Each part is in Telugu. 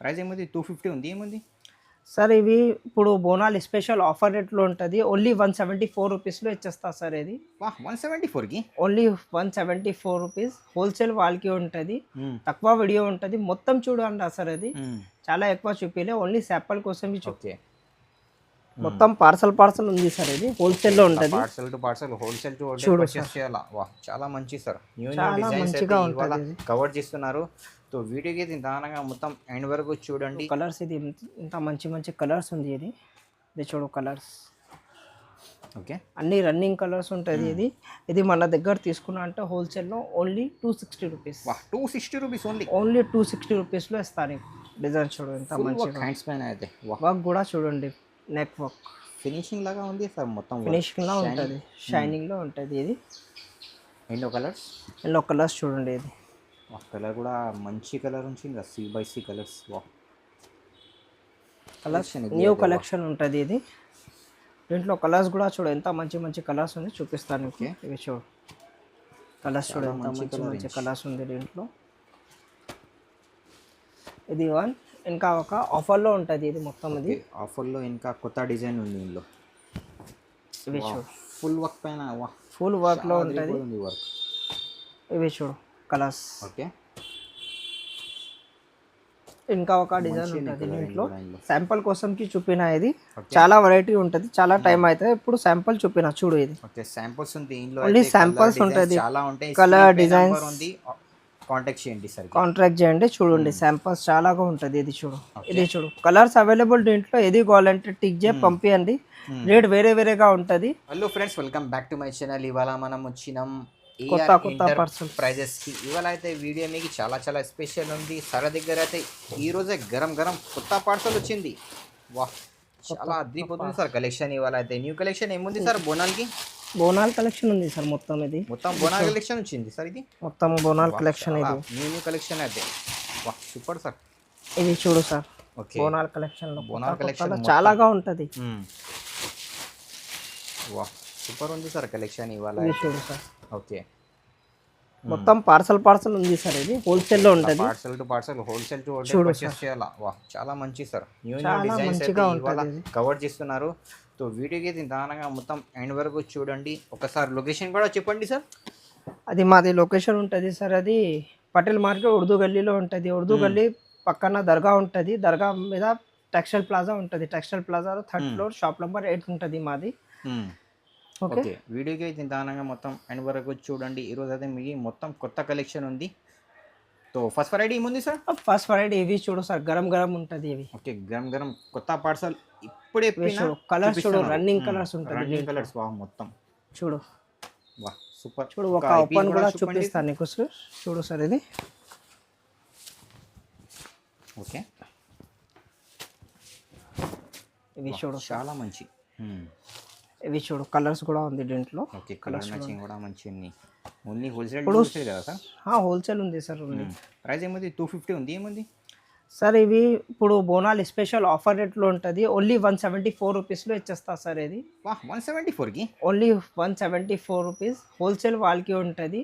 ప్రైస్ ఏముంది? 250 ఉంది. ఏముంది? సార్ ఇవి ఇప్పుడు బోనాలు స్పెషల్ ఆఫర్ రేట్లో ఉంటుంది. ఓన్లీ 174 రూపీస్లో ఇచ్చేస్తా సార్ ఇది. వాహ్! 174కి ఓన్లీ 174 రూపీస్ హోల్సేల్ వాళ్ళకి ఉంటుంది. హ్మ్. తక్కువ వీడియో ఉంటుంది. మొత్తం చూడండి సార్ అది. హ్మ్. చాలా ఎక్కువ చూపిలే, ఓన్లీ శాంపుల్ కోసం ఓకే. మొత్తం పార్సల్ ఉంది సార్ ఇది. హోల్సేల్లో ఉంటుంది. Parcel to parcel, wholesale to wholesale చూడు పర్చేస్ చేయాలా? వాహ్! చాలా మంచి సార్. న్యూ చాలా డిజైన్స్ అయితే మంచిగా ఇవాళ ఉంటుంది ఇది. కవర్ చేస్తున్నారు. సో వీడియోకి నిదానంగా మొత్తం ఎండ్ వరకు చూడండి. కలర్స్ ఇది ఇంత మంచి కలర్స్ ఉంది ఇది. ఇది చూడు కలర్స్ ఓకే. అన్ని రన్నింగ్ కలర్స్ ఉంటుంది ఇది. ఇది మన దగ్గర తీసుకున్నా అంటే హోల్సేల్లో ఓన్లీ 260 రూపీస్. వాహ్! 260 రూపీస్ ఓన్లీ. ఓన్లీ 260 రూపీస్లో ఇస్తాను. డిజైన్ చూడు ఎంత మంచిగా. హ్యాండ్స్ పైన అయితే వాహ్! వర్క్ కూడా చూడండి, నెక్ వర్క్ ఫినిషింగ్ లాగా ఉంది సార్. మొత్తం ఫినిషింగ్లో ఉంటుంది, షైనింగ్లో ఉంటుంది ఇది. ఎన్నో కలర్స్? ఎల్లో కలర్స్ చూడండి ఇది. కలర్ కూడా మంచి కలర్ ఉంచింది. C/C colours. వాహ్! కలర్స్ న్యూ కలెక్షన్ ఉంటుంది ఇది. దీంట్లో కలర్స్ కూడా చూడు ఎంత మంచి కలర్స్ ఉంది, చూపిస్తాను. ఓకే, ఇవి చూడు కలర్స్ చూడు ఎంత మంచి కలర్స్ ఉంది దీంట్లో. ఇది వన్. ఇంకా ఒక ఆఫర్లో ఉంటుంది ఇది మొత్తం. ఇది ఆఫర్లో ఇంకా కొత్త డిజైన్ ఉంది ఇందులో. ఇవి చూడు ఫుల్ వర్క్ పైన. వాహ్! ఫుల్ వర్క్లో ఉంటుంది. వర్క్. ఇవి చూడు కలర్స్. ఓకే. ఇంకా ఒక డిజైన్ ఉంటుంది దీంట్లో. శాంపుల్ కోసంకి చూపిన ఇది. చాలా వెరైటీ ఉంటుంది, చాలా టైం అవుతుంది. ఇప్పుడు శాంపుల్ చూపిన చూడు ఇది. ఓకే, శాంపుల్స్ ఉంది ఇందులో. ఓన్లీ శాంపుల్స్ ఉంటుంది. చాలా ఉంటాయి. కలర్ డిజైన్స్ ఉంది. కాంటాక్ట్ చేయండి సార్. కాంట్రాక్ట్ చేయండి. చూడండి శాంపుల్స్ చాలాగా ఉంటుంది. ఇది చూడు, ఇది చూడు కలర్స్ అవైలబుల్ దీంట్లో. ఏది కావాలంటే టిక్ చేసి పంపించండి. రేట్ వేరేగా ఉంటుంది. Hello friends, welcome back to my channel. ఇవాళ మనం వచ్చినాం కొత్త పార్సల్ ప్రైజెస్కి. ఇవాళ అయితే వీడియో మీకు చాలా స్పెషల్ ఉంది. సార్ దగ్గర అయితే ఈరోజే గరం కొత్త పార్సల్ వచ్చింది. వాహ్! చాలా అద్భుతపోతుంది సార్ కలెక్షన్. ఇవాళ అయితే న్యూ కలెక్షన్ ఏముంది సార్? బోనాల్ కలెక్షన్ ఉంది సార్. మొత్తం ఇది మొత్తం బోనాల్ కలెక్షన్ వచ్చింది సార్. ఇది మొత్తం బోనాల్ కలెక్షన్. ఇది న్యూ కలెక్షన్ అయితే వాహ్ సూపర్ సార్. ఇది చూడు సార్. ఓకే, బోనాల్ కలెక్షన్ లో బోనాల్ కలెక్షన్ చాలాగా ఉంటుంది. వాహ్ సూపర్ ఉంది సార్ కలెక్షన్ ఇవాళ. ఇది చూడు సార్. ఓకే, మొత్తం పార్సల్ ఉంది సార్. ఇది హోల్సేల్లో ఉంటుంది. Parcel to parcel, wholesale to wholesale purchase చేయాలా? వాహ్ చాలా మంచి సార్. న్యూ డిజైన్స్ అయితే ఇవాళ కవర్ చేస్తున్నారు. సో వీడియోకి నిదానంగా మొత్తం ఎండ్ వరకు చూడండి. ఒకసారి లొకేషన్ కూడా చెప్పండి సార్. అది మాది లొకేషన్ ఉంటుంది సార్. అది పటేల్ మార్కెట్ ఉర్దూ గల్లీలో ఉంటుంది. ఉర్దూ గల్లీ పక్కన దర్గా ఉంటుంది. దర్గా మీద టెక్స్టైల్ ప్లాజా ఉంటుంది. టెక్స్టైల్ ప్లాజాలో 3rd ఫ్లోర్ షాప్ నెంబర్ 8 ఉంటుంది మాది. ఓకే, వీడియోకి అయితే నిదానంగా మొత్తం ఎండ్ వరకు చూడండి. ఈరోజు అయితే మీకు మొత్తం కొత్త కలెక్షన్ ఉంది. సో ఫస్ట్ వెరైటీ ఏముంది సార్? ఫస్ట్ వెరైటీ ఇవి చూడు సార్, గరం ఉంటుంది ఇవి. ఓకే, గరం కొత్త పార్సల్ ఇప్పుడే కలర్స్ చూడు, రన్నింగ్ కలర్స్ ఉంటుంది. Running colours. వాహ్ మొత్తం చూడు. వాహ్ సూపర్. చూడు ఒక ఓపెన్ కూడా చూపిస్తాను నీకు సార్. చూడు సార్ ఇది. ఓకే, ఇవి చూడు చాలా మంచి. ఇవి చూడు కలర్స్ కూడా ఉంది దీంట్లో. ఓకే, కలర్ మ్యాచింగ్ కూడా మంచి ఉంది. ఓన్లీ హోల్సేల్ కదా సార్? హోల్సేల్ ఉంది సార్. ఉంది. ప్రైస్ ఏముంది? 250 ఉంది. ఏముంది సార్ ఇవి ఇప్పుడు బోనాలు స్పెషల్ ఆఫర్ రేట్లో ఉంటుంది. ఓన్లీ 174 రూపీస్లో ఇచ్చేస్తా సార్ ఇది. వాహ్ 174కి ఓన్లీ 174 రూపీస్ హోల్సేల్ వాళ్ళకి ఉంటుంది.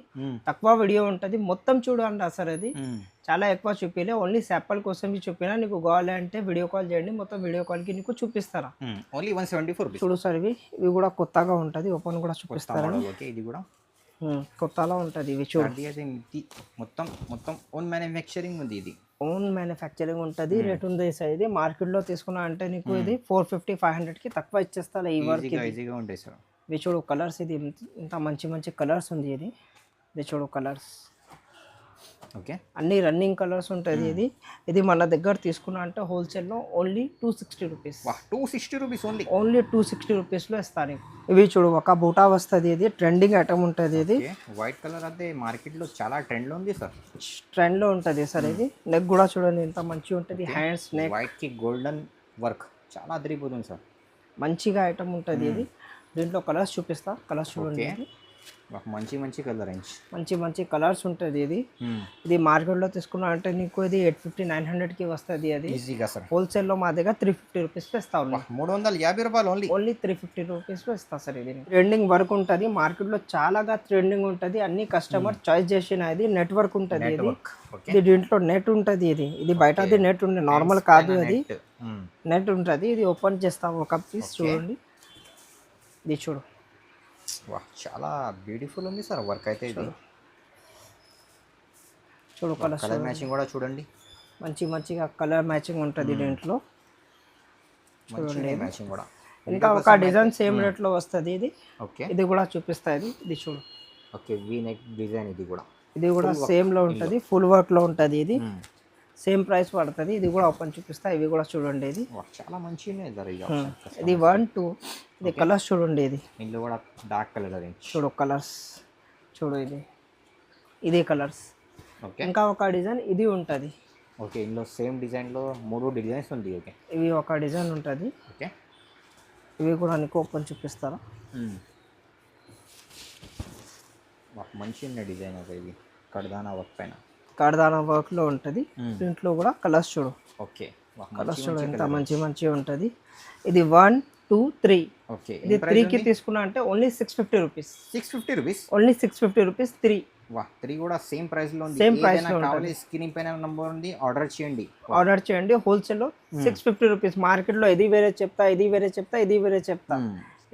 తక్కువ వీడియో ఉంటుంది. మొత్తం చూడండి సార్ అది. చాలా ఎక్కువ చూపిలే, ఓన్లీ శాంపుల్ కోసం చూపినా. నీకు కావాలంటే వీడియో కాల్ చేయండి, మొత్తం వీడియో కాల్కి నీకు చూపిస్తారా. Only 174 rupees. చూడు సార్ ఇవి కూడా కొత్తగా ఉంటుంది. ఓపెన్ కూడా చూపిస్తారా. ఓకే, ఇది కూడా కొత్తలో ఉంటుంది. ఇవి చూడు మొత్తం ఓన్ మ్యానుఫ్యాక్చరింగ్ ఉంది. ఇది ఓన్ మ్యానుఫ్యాక్చరింగ్ ఉంటుంది. రేట్ ఉంది సార్. ఇది మార్కెట్లో తీసుకున్నా అంటే నీకు ఇది 450-500కి తక్కువ ఇచ్చేస్తా ఈ వర్క్. ఈజీగా ఉంటాయి సార్. ఇవి చూడు కలర్స్. ఇది ఇంత మంచి కలర్స్ ఉంది ఇది. ఇది చూడు కలర్స్. ఓకే, అన్ని రన్నింగ్ కలర్స్ ఉంటుంది ఇది. ఇది మన దగ్గర తీసుకున్నా అంటే హోల్సేల్లో only 260 rupees. 260 rupees only. Only 260 రూపీస్లో ఇస్తాను. ఇవి చూడు ఒక బూటా వస్తుంది. ఇది ట్రెండింగ్ ఐటమ్ ఉంటుంది. ఇది వైట్ కలర్ అయితే మార్కెట్లో చాలా ట్రెండ్లో ఉంది సార్. ట్రెండ్లో ఉంటుంది సార్. ఇది నెక్ కూడా చూడండి ఎంత మంచిగా ఉంటుంది. హ్యాండ్స్ నెక్ వైట్కి గోల్డెన్ వర్క్ చాలా అదిరిపోతుంది సార్. మంచిగా ఐటమ్ ఉంటుంది ఇది. దీంట్లో కలర్స్ చూపిస్తా. కలర్స్ చూడండి. మంచి మంచి కలర్ రేంజ్. మంచి మంచి కలర్స్ ఉంటుంది ఇది. ఇది మార్కెట్లో తీసుకున్నా అంటే నీకు ఇది 850-900కి వస్తుంది. అది ఈజీగా సార్. హోల్సేల్లో మా దగ్గర 350 రూపీస్లో ఇస్తా ఉన్నాం. 350 రూపాయలు ఓన్లీ. ఓన్లీ 350 రూపీస్లో ఇస్తా సార్. ఇది ట్రెండింగ్ వర్క్ ఉంటుంది మార్కెట్లో, చాలాగా ట్రెండింగ్ ఉంటుంది. అన్ని కస్టమర్ చాయిస్ చేసిన ఇది నెట్వర్క్ ఉంటుంది. ఇది దీంట్లో నెట్ ఉంటుంది. ఇది బయటది నెట్ ఉంది, నార్మల్ కాదు, అది నెట్ ఉంటుంది. ఇది ఓపెన్ చేస్తాం ఒక పీస్, చూడండి. ఇది చూడు, వా చాలా బ్యూటిఫుల్ ఉంది సార్ వర్క్ అయితే. ఇది చూడు కలర్ మ్యాచింగ్ కూడా చూడండి, మంచిగా కలర్ మ్యాచింగ్ ఉంటుంది దీంట్లో. చూడండి మ్యాచింగ్ కూడా. ఇంకా ఒక డిజైన్ సేమ్ రేట్లో వస్తుంది ఇది. ఓకే, ఇది కూడా చూపిస్తుంది. ఇది చూడు. Okay, V neck design. ఇది కూడా సేమ్లో ఉంటుంది, ఫుల్ వర్క్లో ఉంటుంది. ఇది సేమ్ ప్రైస్ పడుతుంది. ఇది కూడా ఓపెన్ చూపిస్తా. ఇవి కూడా చూడండి. ఇది చాలా మంచిగా ఇది 1 2 ఇది కలర్స్ చూడండి. ఇందులో కూడా డార్క్ కలర్ చూడు, కలర్స్ చూడు. ఇది కలర్స్. ఓకే, ఇంకా ఒక డిజైన్ ఇది ఉంటుంది. ఓకే, ఇందులో సేమ్ డిజైన్లో 3 డిజైన్స్ ఉంది. ఓకే, ఇవి ఒక డిజైన్ ఉంటుంది. ఓకే, ఇవి కూడా నీకు ఓపెన్ చూపిస్తారా? మంచి ఉన్న డిజైన్. ఓకే, ఇది కడ్దానా వర్క్ పైన, కడ్దానా వర్క్లో ఉంటుంది. దీంట్లో కూడా కలర్స్ చూడు. ఓకే, కలర్స్ చూడు ఎంత మంచి ఉంటుంది. ఇది 1 2 3. ఓకే, ఇది 3కి తీసుకున్నా అంటే only 650 rupees. 650 rupees only 650 rupees 3. 3 కూడా సేమ్ ప్రైస్ లో ఉంది. సేమ్ ప్రైస్ లో ఉంటుంది. స్క్రీన్ పైన నంబర్ ఉంది, ఆర్డర్ చేయండి. హోల్సేల్లో 650 రూపీస్. మార్కెట్లో ఇది వేరే చెప్తా, ఇది వేరే చెప్తా.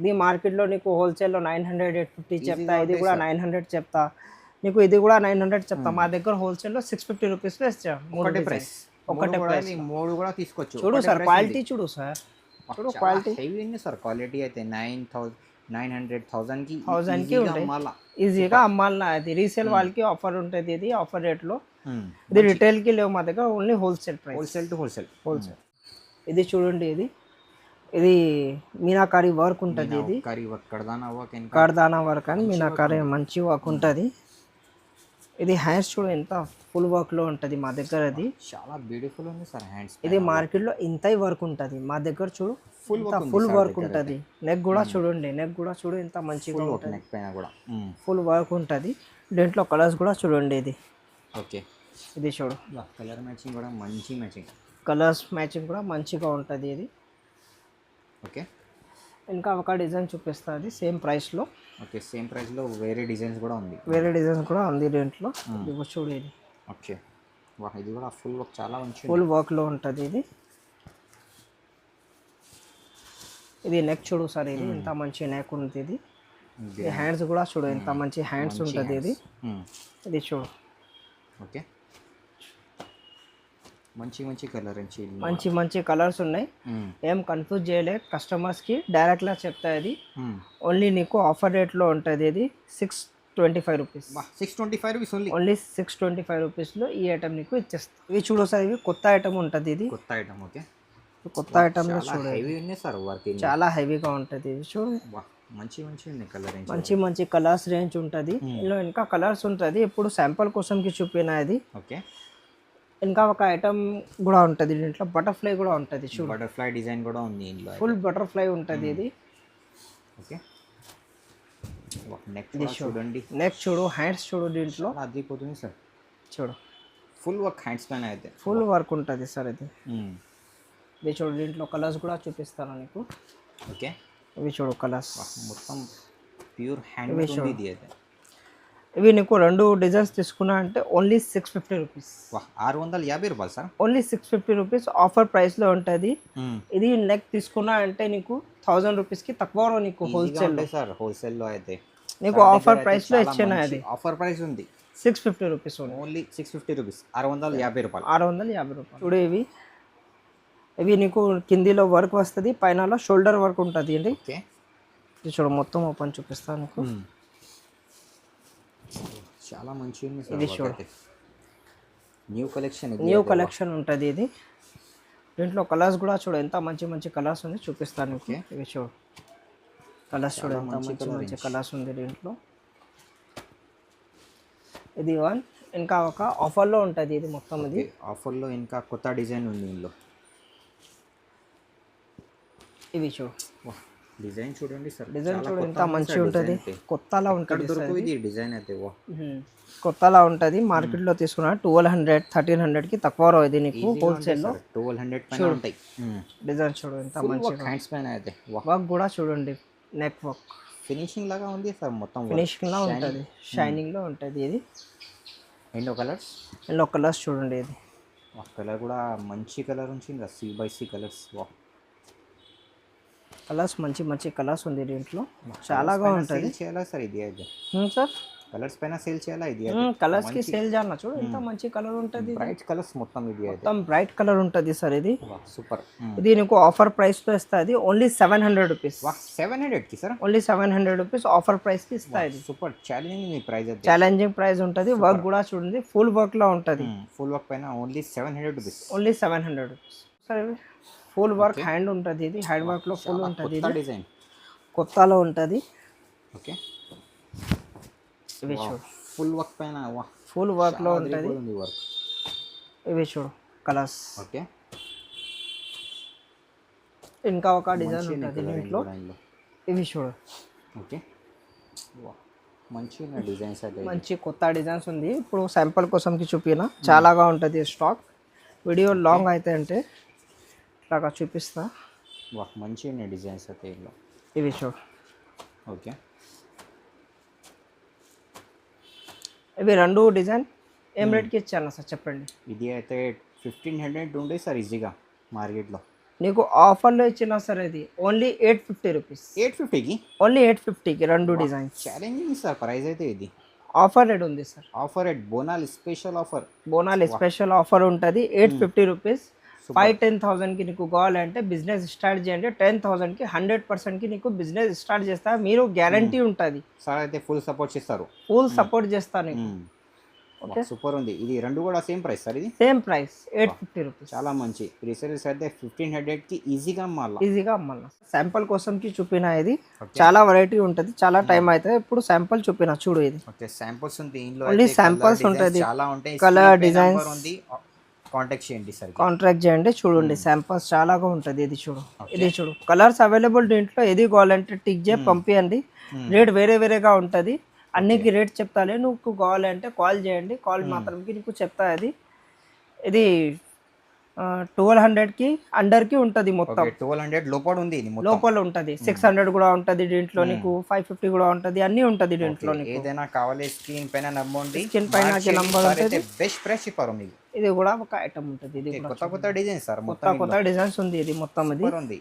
ఇది మార్కెట్లో నీకు హోల్సేల్లో 900 850 చెప్తా. ఇది కూడా 900 చెప్తా నీకు. ఇది కూడా 900 చెప్తా. మా దగ్గర హోల్సేల్లో 650 రూపీస్లో ఇస్తాం. ఒకటే ప్రైస్. 3 కూడా తీసుకోవచ్చు. చూడు సార్, క్వాలిటీ చూడు సార్. చూడు క్వాలిటీ హెవీ ఉంది సార్. క్వాలిటీ అయితే 900 కి ఉంటాయి. ఈజీగా అమ్మాలన్నా. అది రీసేల్ వాళ్ళకి ఆఫర్ ఉంటుంది. ఇది ఆఫర్ రేట్లో. ఇది రిటైల్కి లేవు మా దగ్గర, ఓన్లీ హోల్సేల్ ప్రైస్. హోల్సేల్. ఇది చూడండి. ఇది మీనాకారి వర్క్ ఉంటుంది. ఇది కడ్దానా వర్క్ అని మీనాకారి మంచి వర్క్ ఉంటుంది. ఇది హ్యాండ్స్ చూడు ఎంత ఫుల్ వర్క్లో ఉంటుంది మా దగ్గర. అది చాలా బ్యూటిఫుల్ ఉంది సార్ హ్యాండ్స్. ఇది మార్కెట్లో ఇంత వర్క్ ఉంటుంది, మా దగ్గర చూడు ఫుల్ వర్క్ ఉంటుంది. నెక్ కూడా చూడండి, నెక్ కూడా చూడు ఎంత మంచిగా ఉంటుంది. నెక్ పైన కూడా ఫుల్ వర్క్ ఉంటుంది. దీంట్లో కలర్స్ కూడా చూడండి. ఓకే, ఇది చూడు. కలర్ మ్యాచింగ్ కూడా మంచి మ్యాచింగ్. కలర్స్ మ్యాచింగ్ కూడా మంచిగా ఉంటుంది. ఇది ఓకే, ఇంకా ఒక డిజైన్ చూపిస్తుంది సేమ్ ప్రైస్లో. ఓకే, సేమ్ ప్రైస్లో వేరే డిజైన్స్ కూడా ఉంది. దీంట్లో. ఇది చూడు. ఇది ఓకే, ఇది కూడా ఫుల్ వర్క్, చాలా మంచి ఫుల్ వర్క్లో ఉంటుంది. ఇది నెక్ చూడు సార్. ఇది ఎంత మంచి నెక్ ఉంది. ఇది హ్యాండ్స్ కూడా చూడు ఎంత మంచి హ్యాండ్స్ ఉంటుంది. ఇది చూడు. ఓకే, మంచి కలర్. మంచి కలర్స్ ఉన్నాయి. ఏం కన్ఫ్యూజ్ చేయలే కస్టమర్స్కి, డైరెక్ట్లా చెప్తా. ఇది ఓన్లీ నీకు ఆఫర్ రేట్లో ఉంటుంది. ఇది 625 రూపీస్. 625 రూపీస్ ఓన్లీ 625 రూపీస్లో ఈ ఐటమ్ నీకు ఇచ్చేస్తా. ఇవి చూడు సార్, ఇవి కొత్త ఐటమ్ ఉంటుంది. ఇది కొత్త ఐటమ్. ఓకే, కొత్త ఐటమ్ చాలా హెవీగా ఉంటుంది. ఇది చూడు, మంచి కలర్స్ రేంజ్ ఉంటుంది. ఇందులో ఇంకా కలర్స్ ఉంటుంది. ఇప్పుడు శాంపుల్ కోసంకి చూపిన ఇది. ఓకే, ఇంకా ఒక ఐటమ్ కూడా ఉంటుంది దీంట్లో, బటర్ఫ్లై కూడా ఉంటుంది. చూడు, బటర్ఫ్లై డిజైన్ కూడా ఉంది ఇందులో. ఫుల్ బటర్ఫ్లై ఉంటుంది. ఇది ఓకే, నెక్ చూడండి. నెక్ చూడు, హ్యాండ్స్ చూడు. దీంట్లో అదిపోతుంది సార్. చూడు ఫుల్ వర్క్ హ్యాండ్స్ పైన అయితే ఫుల్ వర్క్ ఉంటుంది సార్. ఇది చూడు. దీంట్లో కలర్స్ కూడా చూపిస్తాను నీకు. ఓకే, ఇవి చూడు కలర్స్ మొత్తం ప్యూర్ హ్యాండ్ మేడ్ ఉంది. అయితే ఇవి నీకు 2 డిజైన్స్ తీసుకున్నా అంటే ఓన్లీ 650 రూపీస్. 650 రూపాయలు సార్. ఓన్లీ 650 రూపీస్ ఆఫర్ ప్రైస్లో ఉంటుంది. ఇది నెక్ తీసుకున్నా అంటే నీకు 1000 రూపీస్కి తక్కువ నీకు హోల్సేల్లో అయితే నీకు ఆఫర్ ప్రైస్లో ఇచ్చిన. అది ఆఫర్ ప్రైస్ ఉంది 650 రూపీస్. Only 650 rupees. 650 రూపాయలు. 650 రూపాయలు. చూడు, ఇవి నీకు కిందిలో వర్క్ వస్తుంది, పైన షోల్డర్ వర్క్ ఉంటుంది. అండి ఇది చూడు, మొత్తం ఓపెన్ చూపిస్తాను నీకు. చాలా మంచిగా ఉంది. ఇది చూడు, న్యూ కలెక్షన్ ఉంటుంది. ఇది దీంట్లో కలర్స్ కూడా చూడు ఎంత మంచి కలర్స్ ఉంది, చూపిస్తాను. ఇవి చూడు కలర్స్ చూడు ఎంత మంచి కలర్స్ ఉంది దీంట్లో. ఇది ఇంకా ఒక ఆఫర్లో ఉంటుంది. ఇది మొత్తం ఇది ఆఫర్లో ఇంకా కొత్త డిజైన్ ఉంది ఇందులో. ఇవి చూడు, డిజైన్ చూడండి సార్, డిజైన్ చాలా చూడండి ఎంత కొత్తగా ఉంది మంచిగా సార్ ఉంటుంది, డిజైన్ అయితే. కొత్తలా ఇక్కడ ఉంటుంది దొరకవు ఇది డిజైన్ అయితే. వా కొత్తలా ఉంటుంది. మార్కెట్లో తీసుకున్న 1200 1300కి తక్కువ రావు ఇది నీకు హోల్సేల్లో. 1200 పైన ఉంటాయి. డిజైన్ చూడు ఎంత మంచిగా, హ్యాండ్స్ పైన అయితే వా, వర్క్ కూడా చూడండి, నెక్ వర్క్ ఫినిషింగ్ లాగా ఉంది సార్ మొత్తం. ఫినిషింగ్ లా ఉంటుంది, షైనింగ్ లో ఉంటుంది ఇది. ఎన్నో కలర్స్, ఎల్లో కలర్స్ చూడండి ఇది. కలర్ కూడా మంచి కలర్ ఉంచింది, C/C కలర్స్. వా, కలర్స్ మంచి మంచి కలర్స్ ఉంది దీంట్లో, చాలాగా ఉంటుంది చేయాలా సార్ ఇది అయితే. సార్ కలర్స్ పైన సేల్ చేయాలా ఇది? కలర్స్ కి సేల్ చేయాలి చూడు ఎంత మంచి కలర్ ఉంటుంది, బ్రైట్ కలర్స్ మొత్తం ఇది అయితే. మొత్తం బ్రైట్ కలర్ ఉంటుంది సార్ ఇది. సూపర్. ఇది నీకు ఆఫర్ ప్రైస్ లో ఇస్తుంది, ఓన్లీ 700 రూపీస్. 700 కి sir, only 700 rupees offer price కి ఇస్తా ఇది. సూపర్ ఛాలెంజింగ్ ప్రైస్ అయితే. ఛాలెంజింగ్ ప్రైస్ ఉంటుంది, వర్క్ కూడా చూడండి ఫుల్ వర్క్ లో ఉంటుంది. ఫుల్ వర్క్ పైన only 700 rupees. Only 700 rupees sir. Full work hand ఉంటుంది ఇది, హ్యాండ్ వర్క్ లో ఫుల్ ఉంటుంది ఇది, డిజైన్ కొత్తలో ఉంటుంది. ఓకే, ఇవి చూడు ఫుల్ వర్క్ పైన. వా, ఫుల్ వర్క్ లో ఉంటుంది. వర్క్ ఇవి చూడు కలర్స్. ఓకే, ఇంకా ఒక డిజైన్ ఉంటుంది దీంట్లో. ఇవి చూడు. ఓకే, వా, మంచి డిజైన్స్ అయితే. మంచి కొత్త డిజైన్స్ ఉంది. ఇప్పుడు శాంపుల్ కోసంకి చూపిన చాలాగా ఉంటుంది స్టాక్. వీడియో లాంగ్ అయితే అంటే ఇలాగా చూపిస్తా. వా, మంచి డిజైన్స్ అయితే ఇలా. ఇవి చూడు. ఓకే, ఇవి రెండు డిజైన్ ఏం రేట్కి ఇచ్చాను సార్ చెప్పండి? ఇది అయితే 1500 ఉండే సార్ ఈజీగా మార్కెట్లో. నీకు ఆఫర్లో ఇచ్చిన సార్ ఇది ఓన్లీ 850 రూపీస్. 850కి? ఓన్లీ 850కి రెండు డిజైన్స్. ఛాలెంజింగ్ సార్ ప్రైస్ అయితే ఇది. ఆఫర్ రేట్ ఉంది సార్, ఆఫర్ రేట్, బోనాల్ స్పెషల్ ఆఫర్. బోనాల్ స్పెషల్ ఆఫర్ ఉంటుంది 850 రూపీస్. 5-10,000కి నీకు కావాలంటే బిజినెస్ స్టార్ట్ చేయండి. 10,000కి 100%కి నీకు బిజినెస్ స్టార్ట్ చేస్తా, మీరు గ్యారంటీ ఉంటుంది సార్. అయితే ఫుల్ సపోర్ట్ చేస్తారు, ఫుల్ సపోర్ట్ చేస్తాను. ఓకే, సూపర్ ఉంది. ఇది రెండు కూడా సేమ్ ప్రైస్ సార్, ఇది సేమ్ ప్రైస్ 850 రూపీస్. చాలా మంచి రీసేల్స్ అయితే 1500కి ఈజీగా అమ్మాలి. ఈజీగా అమ్మాలి. శాంపుల్ కోసంకి చూపిన ఇది చాలా వెరైటీ ఉంటుంది, చాలా టైం అయితే. ఇప్పుడు శాంపుల్ చూపిన చూడు ఇది. ఓకే, శాంపుల్స్ ఉంది ఇందులో, ఓన్లీ శాంపుల్స్ ఉంటుంది, చాలా ఉంటాయి. కలర్ డిజైన్స్ ఉంది, కాంటాక్ట్ చేయండి సార్, కాంట్రాక్ట్ చేయండి. చూడండి శాంపుల్స్ చాలాగా ఉంటుంది. ఇది చూడు, ఇది చూడు, కలర్స్ అవైలబుల్ దీంట్లో. ఏది కావాలంటే టిక్ చేసి పంపించండి. రేట్ వేరే వేరేగా ఉంటుంది, అన్నికి రేట్ చెప్తాలే. నువ్వు కావాలంటే కాల్ చేయండి, కాల్ మాత్రంకి నీకు చెప్తా. ఇది 1200కి అండర్కి ఉంటుంది మొత్తం. 1200 లోపల ఉంది, లోపల ఉంటుంది. 600 కూడా ఉంటుంది దీంట్లో నీకు, 550 కూడా ఉంటుంది, అన్నీ ఉంటుంది దీంట్లో నీకు. ఏదైనా కావాలి స్క్రీన్ పైన నంబర్, స్క్రీన్ పైన నంబర్ ఉంటుంది. బెస్ట్ ప్రైస్ చెప్పారు మీకు. ఇది కూడా ఒక ఐటమ్ ఉంటుంది. ఇది కొత్త కొత్త డిజైన్స్ సార్, కొత్త కొత్త డిజైన్స్ ఉంది. ఇది మొత్తం ఇది ఉంది.